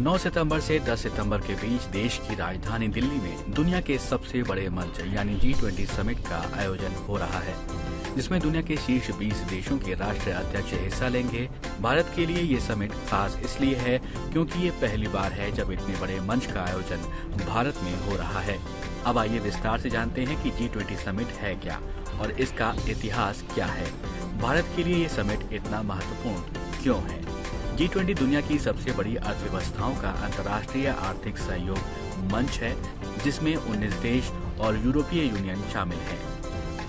9 सितंबर से 10 सितंबर के बीच देश की राजधानी दिल्ली में दुनिया के सबसे बड़े मंच यानी G20 समिट का आयोजन हो रहा है, जिसमें दुनिया के शीर्ष 20 देशों के राष्ट्रीय अध्यक्ष हिस्सा लेंगे। भारत के लिए ये समिट खास इसलिए है क्योंकि ये पहली बार है जब इतने बड़े मंच का आयोजन भारत में हो रहा है। अब आइए विस्तार से जानते हैं कि G20 समिट है क्या और इसका इतिहास क्या है। भारत के लिए ये समिट इतना महत्वपूर्ण क्यों है? G20 दुनिया की सबसे बड़ी अर्थव्यवस्थाओं का अंतर्राष्ट्रीय आर्थिक सहयोग मंच है, जिसमें 19 देश और यूरोपीय यूनियन शामिल हैं।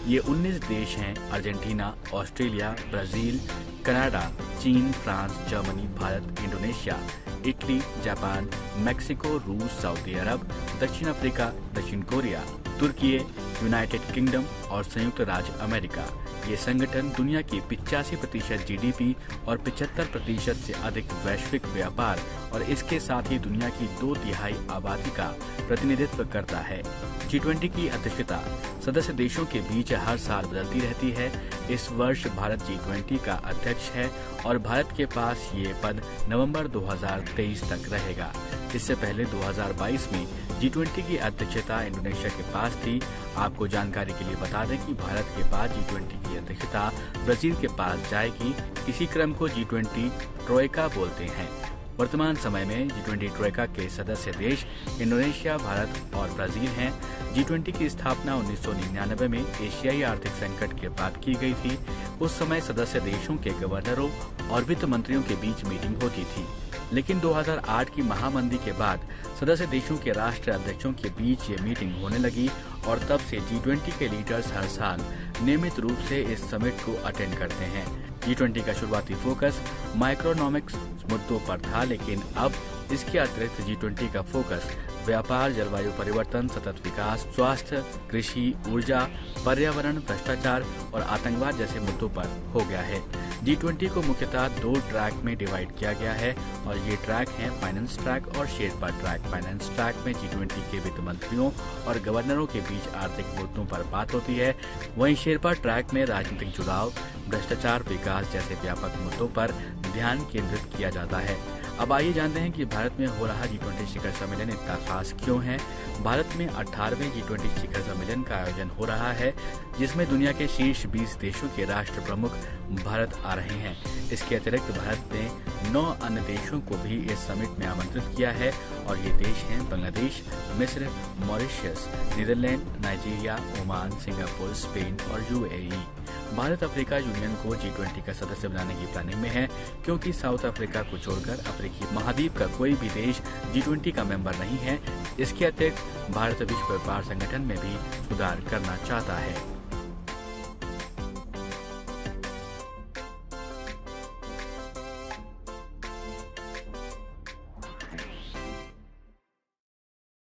ये 19 देश हैं अर्जेंटीना, ऑस्ट्रेलिया, ब्राजील, कनाडा, चीन, France, Germany, Bharat, Indonesia, Italy, Japan, Mexico, रूस, सऊदी अरब, दक्षिण अफ्रीका, दक्षिण कोरिया, तुर्की, यूनाइटेड किंगडम और संयुक्त राज्य अमेरिका। ये संगठन दुनिया की 85% GDP और 75% से अधिक वैश्विक व्यापार और इसके साथ ही दुनिया की 2/3 आबादी का प्रतिनिधित्व करता है। G20 की अध्यक्षता सदस्य देशों के बीच हर साल बदलती रहती है। इस वर्ष भारत G20 का अध्यक्ष है और भारत के पास ये पद नवंबर 2023 तक रहेगा। इससे पहले 2022 में G20 की अध्यक्षता इंडोनेशिया के पास थी। आपको जानकारी के लिए बता दें कि भारत के बाद G20 की अध्यक्षता ब्राजील के पास जाएगी। इसी क्रम को G20 ट्रोइका बोलते हैं। वर्तमान समय में G20 ट्रोइका के सदस्य देश इंडोनेशिया, भारत और ब्राजील हैं। G20 की स्थापना 1999 में एशियाई आर्थिक संकट के बाद की गई थी। उस समय सदस्य देशों के गवर्नरों और वित्त मंत्रियों के बीच मीटिंग होती थी, लेकिन 2008 की महामंदी के बाद सदस्य देशों के राष्ट्रीय अध्यक्षों के बीच ये मीटिंग होने लगी और तब से G20 के लीडर्स हर साल नियमित रूप से इस समिट को अटेंड करते हैं। G20 का शुरुआती फोकस माइक्रोइकोनॉमिक्स मुद्दों पर था, लेकिन अब इसके अतिरिक्त G20 का फोकस व्यापार, जलवायु परिवर्तन, सतत विकास, स्वास्थ्य, कृषि, ऊर्जा, पर्यावरण, भ्रष्टाचार और आतंकवाद जैसे मुद्दों पर हो गया है। G20 को मुख्यतः 2 ट्रैक में डिवाइड किया गया है और ये ट्रैक हैं फाइनेंस ट्रैक और शेरपा ट्रैक। फाइनेंस ट्रैक में G20 के वित्त मंत्रियों और गवर्नरों के बीच आर्थिक मुद्दों पर बात होती है। वहीं शेरपा ट्रैक में राजनीतिक जुड़ाव, भ्रष्टाचार, विकास जैसे व्यापक मुद्दों पर ध्यान केंद्रित किया जाता है। अब आइए जानते हैं कि भारत में हो रहा G20 शिखर सम्मेलन इतना खास क्यों है। भारत में 18वें G20 शिखर सम्मेलन का आयोजन हो रहा है, जिसमें दुनिया के शीर्ष 20 देशों के राष्ट्र प्रमुख भारत आ रहे हैं। इसके अतिरिक्त भारत ने 9 अन्य देशों को भी इस समिट में आमंत्रित किया है और ये देश हैं बांग्लादेश, मिस्र, Mauritius, Netherland, Nigeria, Oman, Singapore, Spain और UAE। भारत अफ्रीका यूनियन को G20 का सदस्य बनाने की प्लानिंग में है, क्योंकि साउथ अफ्रीका को छोड़कर अफ्रीकी महाद्वीप का कोई भी देश G20 का मेंबर नहीं है। इसके अतिरिक्त भारत विश्व व्यापार संगठन में भी सुधार करना चाहता है।